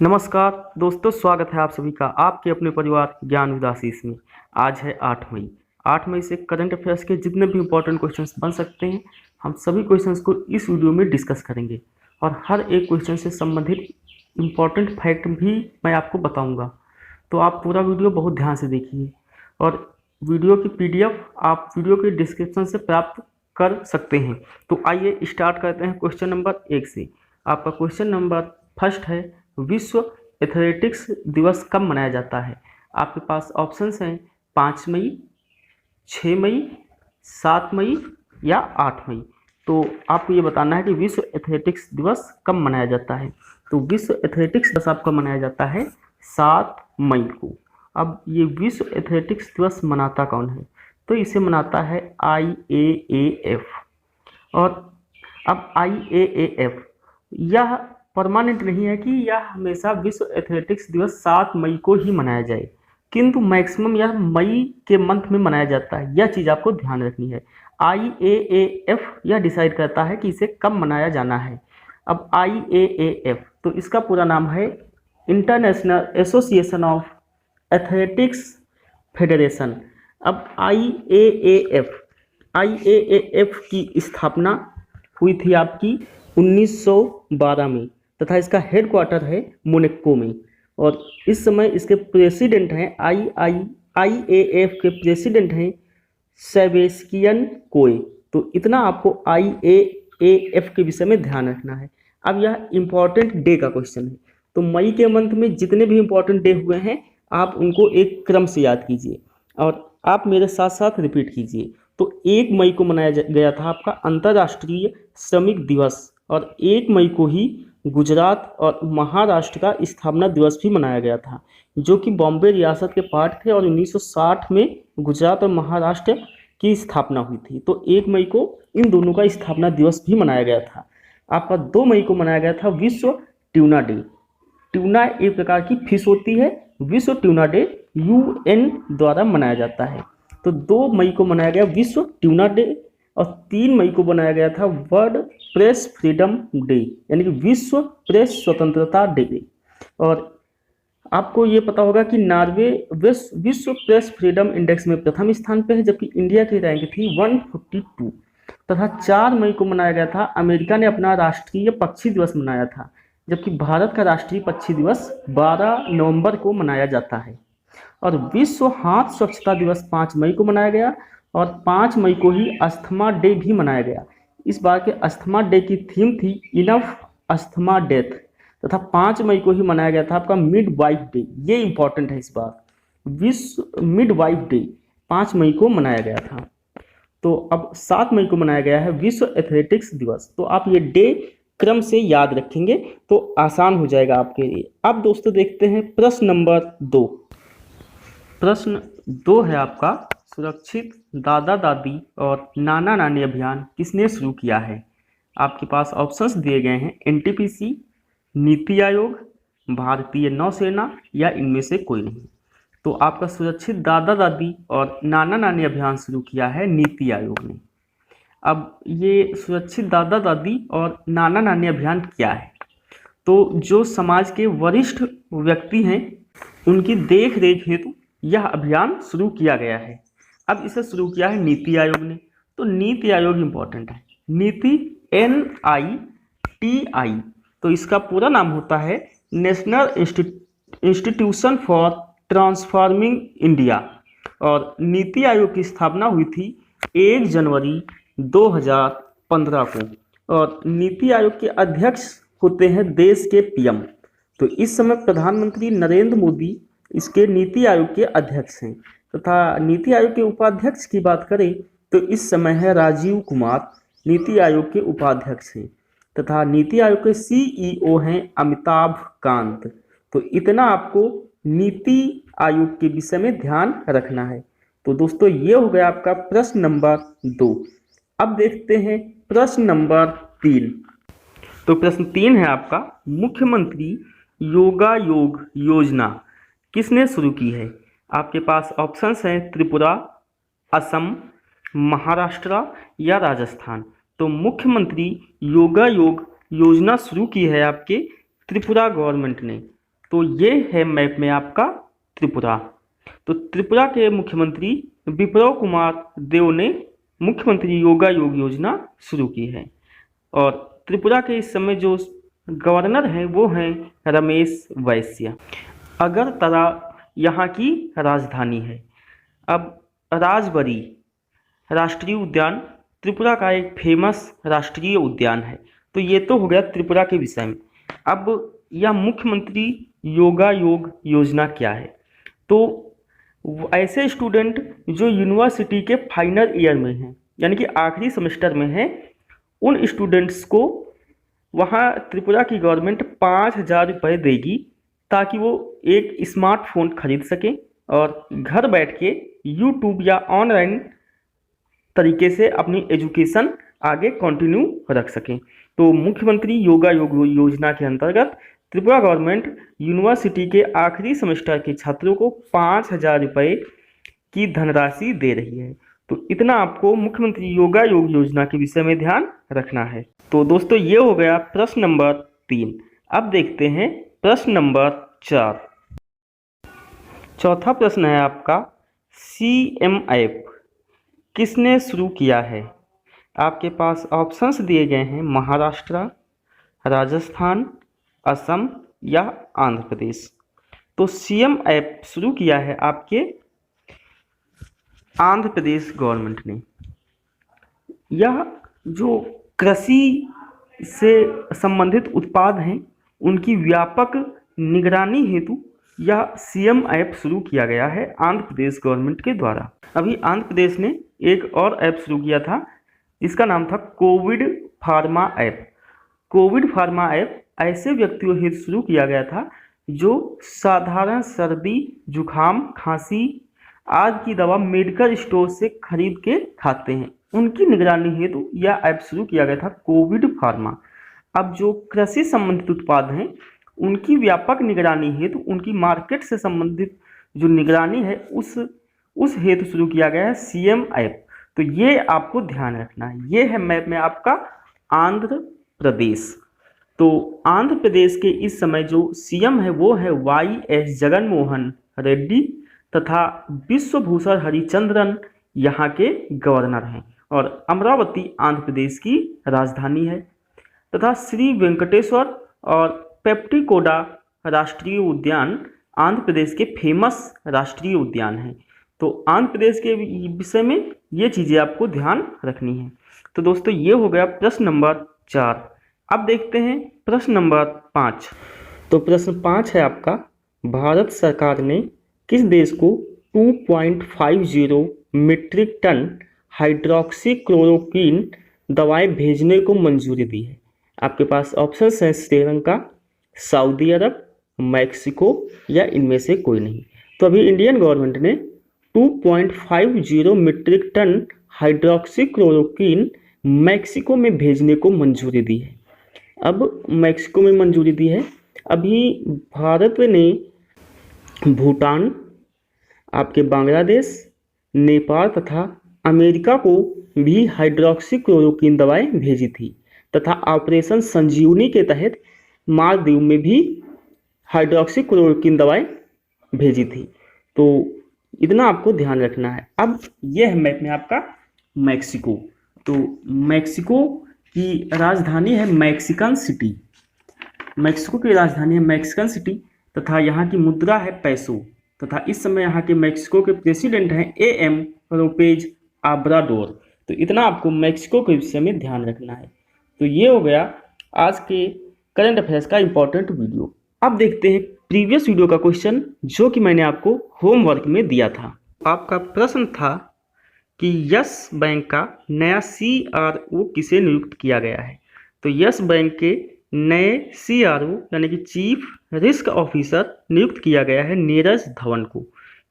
नमस्कार दोस्तों, स्वागत है आप सभी का आपके अपने परिवार ज्ञान उदासीस में। आज है 8 मई। 8 मई से करंट अफेयर्स के जितने भी इम्पोर्टेंट क्वेश्चंस बन सकते हैं, हम सभी क्वेश्चंस को इस वीडियो में डिस्कस करेंगे और हर एक क्वेश्चन से संबंधित इम्पोर्टेंट फैक्ट भी मैं आपको बताऊंगा। तो आप पूरा वीडियो बहुत ध्यान से देखिए और वीडियो की PDF आप वीडियो के डिस्क्रिप्शन से प्राप्त कर सकते हैं। तो आइए स्टार्ट करते हैं क्वेश्चन नंबर 1 से। आपका क्वेश्चन नंबर फर्स्ट है, विश्व एथलेटिक्स दिवस कब मनाया जाता है? आपके पास ऑप्शंस हैं 5 मई, 6 मई, 7 मई या 8 मई। तो आपको ये बताना है कि विश्व एथलेटिक्स दिवस कब मनाया जाता है। तो विश्व एथलेटिक्स दिवस आपका मनाया जाता है 7 मई को। अब ये विश्व एथलेटिक्स दिवस मनाता कौन है? तो इसे मनाता है IAAF। और अब IAAF यह परमानेंट नहीं है कि यह हमेशा विश्व एथलेटिक्स दिवस 7 मई को ही मनाया जाए, किंतु मैक्सिमम यह मई के मंथ में मनाया जाता है। यह चीज़ आपको ध्यान रखनी है। IAAF यह डिसाइड करता है कि इसे कब मनाया जाना है। अब IAAF तो इसका पूरा नाम है international association of athletics federation. अब IAAF की स्थापना हुई थी आपकी 1912 में तथा इसका हेडक्वार्टर है मोनाको में। और इस समय इसके प्रेसिडेंट हैं IAAF के प्रेसिडेंट हैं सेबेस्टियन कोए। तो इतना आपको IAAF के विषय में ध्यान रखना है। अब यह इम्पॉर्टेंट डे का क्वेश्चन है, तो मई के मंथ में जितने भी इम्पोर्टेंट डे हुए हैं आप उनको एक क्रम से याद कीजिए और आप मेरे साथ साथ रिपीट कीजिए। तो 1 मई को मनाया गया था आपका अंतर्राष्ट्रीय श्रमिक दिवस और 1 मई को ही गुजरात और महाराष्ट्र का स्थापना दिवस भी मनाया गया था, जो कि बॉम्बे रियासत के पार्ट थे और 1960 में गुजरात और महाराष्ट्र की स्थापना हुई थी। तो 1 मई को इन दोनों का स्थापना दिवस भी मनाया गया था। आपका 2 मई को मनाया गया था विश्व ट्यूना डे। ट्यूना एक प्रकार की फिश होती है। विश्व ट्यूना डे UN द्वारा मनाया जाता है। तो 2 मई को मनाया गया विश्व ट्यूना डे और 3 मई को बनाया गया था वर्ल्ड प्रेस फ्रीडम डे, यानी कि विश्व प्रेस स्वतंत्रता डे। और आपको ये पता होगा कि नॉर्वे विश्व प्रेस फ्रीडम इंडेक्स में प्रथम स्थान पे है, जबकि इंडिया की रैंक थी 142। तथा 4 मई को मनाया गया था, अमेरिका ने अपना राष्ट्रीय पक्षी दिवस मनाया था, जबकि भारत का राष्ट्रीय पक्षी दिवस 12 नवंबर को मनाया जाता है। और विश्व हाथ स्वच्छता दिवस 5 मई को मनाया गया और 5 मई को ही अस्थमा डे भी मनाया गया। इस बार के अस्थमा डे की थीम थी इनफ अस्थमा डेथ। तथा 5 मई को ही मनाया गया था आपका मिड वाइफ डे। ये इंपॉर्टेंट है, इस बार विश्व मिड वाइफ डे 5 मई को मनाया गया था। तो अब 7 मई को मनाया गया है विश्व एथलेटिक्स दिवस। तो आप ये डे क्रम से याद रखेंगे तो आसान हो जाएगा आपके लिए। अब दोस्तों देखते हैं प्रश्न नंबर 2। प्रश्न 2 है आपका, सुरक्षित दादा दादी और नाना नानी अभियान किसने शुरू किया है? आपके पास ऑप्शंस दिए गए हैं NTPC, नीति आयोग, भारतीय नौसेना या इनमें से कोई नहीं। तो आपका सुरक्षित दादा दादी और नाना नानी अभियान शुरू किया है नीति आयोग ने। अब ये सुरक्षित दादा दादी और नाना नानी अभियान क्या है? तो जो समाज के वरिष्ठ व्यक्ति हैं उनकी देख रेख हेतु यह अभियान शुरू किया गया है। अब इसे शुरू किया है नीति आयोग ने। तो नीति आयोग इंपॉर्टेंट है। नीति NITI, तो इसका पूरा नाम होता है national institution for transforming India. और नीति आयोग की स्थापना हुई थी 1 जनवरी 2015 को। और नीति आयोग के अध्यक्ष होते हैं देश के PM। तो इस समय प्रधानमंत्री नरेंद्र मोदी इसके नीति आयोग के अध्यक्ष हैं। तथा नीति आयोग के उपाध्यक्ष की बात करें तो इस समय है राजीव कुमार, नीति आयोग के उपाध्यक्ष हैं। तथा नीति आयोग के CEO हैं अमिताभ कांत। तो इतना आपको नीति आयोग के विषय में ध्यान रखना है। तो दोस्तों ये हो गया आपका प्रश्न नंबर 2। अब देखते हैं प्रश्न नंबर 3। तो प्रश्न 3 है आपका, मुख्यमंत्री योगा योग योजना किसने शुरू की है? आपके पास ऑप्शंस हैं त्रिपुरा, असम, महाराष्ट्र या राजस्थान। तो मुख्यमंत्री योगा योग योजना शुरू की है आपके त्रिपुरा गवर्नमेंट ने। तो ये है मैप में आपका त्रिपुरा। तो त्रिपुरा के मुख्यमंत्री विप्लव कुमार देव ने मुख्यमंत्री योगा योग योजना शुरू की है। और त्रिपुरा के इस समय जो गवर्नर हैं वो हैं रमेश वैश्य। अगरतला यहाँ की राजधानी है। अब राजबरी राष्ट्रीय उद्यान त्रिपुरा का एक फेमस राष्ट्रीय उद्यान है। तो ये तो हो गया त्रिपुरा के विषय में। अब यह मुख्यमंत्री योगा योग योजना क्या है? तो ऐसे स्टूडेंट जो यूनिवर्सिटी के फाइनल ईयर में हैं, यानी कि आखिरी सेमेस्टर में हैं, उन स्टूडेंट्स को वहाँ त्रिपुरा की गवर्नमेंट 5,000 रुपये देगी ताकि वो एक स्मार्टफोन खरीद सकें और घर बैठ के यूट्यूब या ऑनलाइन तरीके से अपनी एजुकेशन आगे कंटिन्यू रख सकें। तो मुख्यमंत्री योगा योग योजना के अंतर्गत त्रिपुरा गवर्नमेंट यूनिवर्सिटी के आखिरी सेमेस्टर के छात्रों को 5,000 रुपये की धनराशि दे रही है। तो इतना आपको मुख्यमंत्री योगा योग योजना के विषय में ध्यान रखना है। तो दोस्तों ये हो गया प्रश्न नंबर 3। अब देखते हैं प्रश्न नंबर 4। चौथा प्रश्न है आपका, CM ऐप किसने शुरू किया है? आपके पास ऑप्शंस दिए गए हैं महाराष्ट्र, राजस्थान, असम या आंध्र प्रदेश। तो CM ऐप शुरू किया है आपके आंध्र प्रदेश गवर्नमेंट ने। यह जो कृषि से संबंधित उत्पाद हैं उनकी व्यापक निगरानी हेतु यह CM ऐप शुरू किया गया है आंध्र प्रदेश गवर्नमेंट के द्वारा। अभी आंध्र प्रदेश ने एक और ऐप शुरू किया था, इसका नाम था Covid pharma app. Covid pharma app ऐसे व्यक्तियों हेतु शुरू किया गया था जो साधारण सर्दी, जुखाम, खांसी आदि की दवा मेडिकल स्टोर से खरीद के खाते हैं, उनकी निगरानी हेतु यह ऐप शुरू किया गया था कोविड फार्मा। अब जो कृषि संबंधित उत्पाद हैं उनकी व्यापक निगरानी हेतु, उनकी मार्केट से संबंधित जो निगरानी है उस हेतु शुरू किया गया है CM ऐप। तो ये आपको ध्यान रखना है। ये है मैप में आपका आंध्र प्रदेश। तो आंध्र प्रदेश के इस समय जो CM है वो है YS जगनमोहन रेड्डी तथा विश्वभूषण हरिचंद्रन यहाँ के गवर्नर हैं। और अमरावती आंध्र प्रदेश की राजधानी है तथा श्री वेंकटेश्वर और पेप्टिकोडा राष्ट्रीय उद्यान आंध्र प्रदेश के फेमस राष्ट्रीय उद्यान हैं। तो आंध्र प्रदेश के विषय में ये चीज़ें आपको ध्यान रखनी है। तो दोस्तों ये हो गया प्रश्न नंबर 4। अब देखते हैं प्रश्न नंबर 5। तो प्रश्न 5 है आपका, भारत सरकार ने किस देश को 2.50 मीट्रिक टन हाइड्रोक्सीक्लोरोक्वीन दवाएं भेजने को मंजूरी दी है? आपके पास ऑप्शंस हैं श्रीलंका, सऊदी अरब, मैक्सिको या इनमें से कोई नहीं। तो अभी इंडियन गवर्नमेंट ने 2.50 मीट्रिक टन हाइड्रोक्सीक्लोरोक्वीन मैक्सिको में भेजने को मंजूरी दी है। अब मैक्सिको में मंजूरी दी है। अभी भारत ने भूटान, आपके बांग्लादेश, नेपाल तथा अमेरिका को भी हाइड्रोक्सीक्लोरोक्वीन दवाएं भेजी थी तथा ऑपरेशन संजीवनी के तहत मालदीव में भी हाइड्रोक्सीक्लोरोक्वीन दवाएं भेजी थी। तो इतना आपको ध्यान रखना है। अब यह है मैप में आपका मैक्सिको। तो मैक्सिको की राजधानी है मैक्सिकन सिटी। मैक्सिको की राजधानी है मैक्सिकन सिटी तथा यहाँ की मुद्रा है पैसो तथा इस समय यहाँ के मैक्सिको के प्रेसिडेंट हैं AM लोपेज ओब्राडोर। तो इतना आपको मैक्सिको के विषय में ध्यान रखना है। तो ये हो गया आज के करंट अफेयर्स का इंपॉर्टेंट वीडियो। अब देखते हैं प्रीवियस वीडियो का क्वेश्चन जो कि मैंने आपको होमवर्क में दिया था। आपका प्रश्न था कि यस बैंक का नया CRO किसे नियुक्त किया गया है? तो यस बैंक के नए CRO यानी कि चीफ रिस्क ऑफिसर नियुक्त किया गया है नीरज धवन को।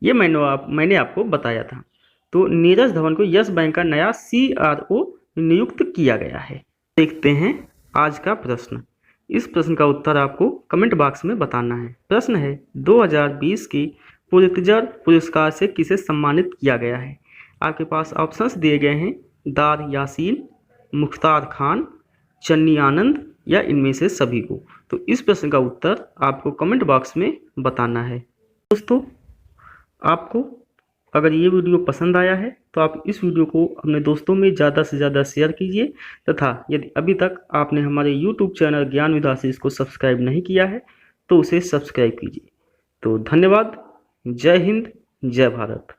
ये मैंने आपको बताया था। तो नीरज धवन को यस बैंक का नया CRO नियुक्त किया गया है। देखते हैं आज का प्रश्न। इस प्रश्न का उत्तर आपको कमेंट बॉक्स में बताना है। प्रश्न है 2020 के पुलित्जर पुरस्कार से किसे सम्मानित किया गया है? आपके पास ऑप्शंस दिए गए हैं दार यासीन, मुख्तार खान, चन्नी आनंद या इनमें से सभी को? तो इस प्रश्न का उत्तर आपको कमेंट बॉक्स में बताना है। दोस्तों, आपको अगर ये वीडियो पसंद आया है तो आप इस वीडियो को अपने दोस्तों में ज़्यादा से ज़्यादा शेयर कीजिए, तथा यदि अभी तक आपने हमारे यूट्यूब चैनल ज्ञान विद आशीष को सब्सक्राइब नहीं किया है तो उसे सब्सक्राइब कीजिए। तो धन्यवाद। जय हिंद, जय भारत।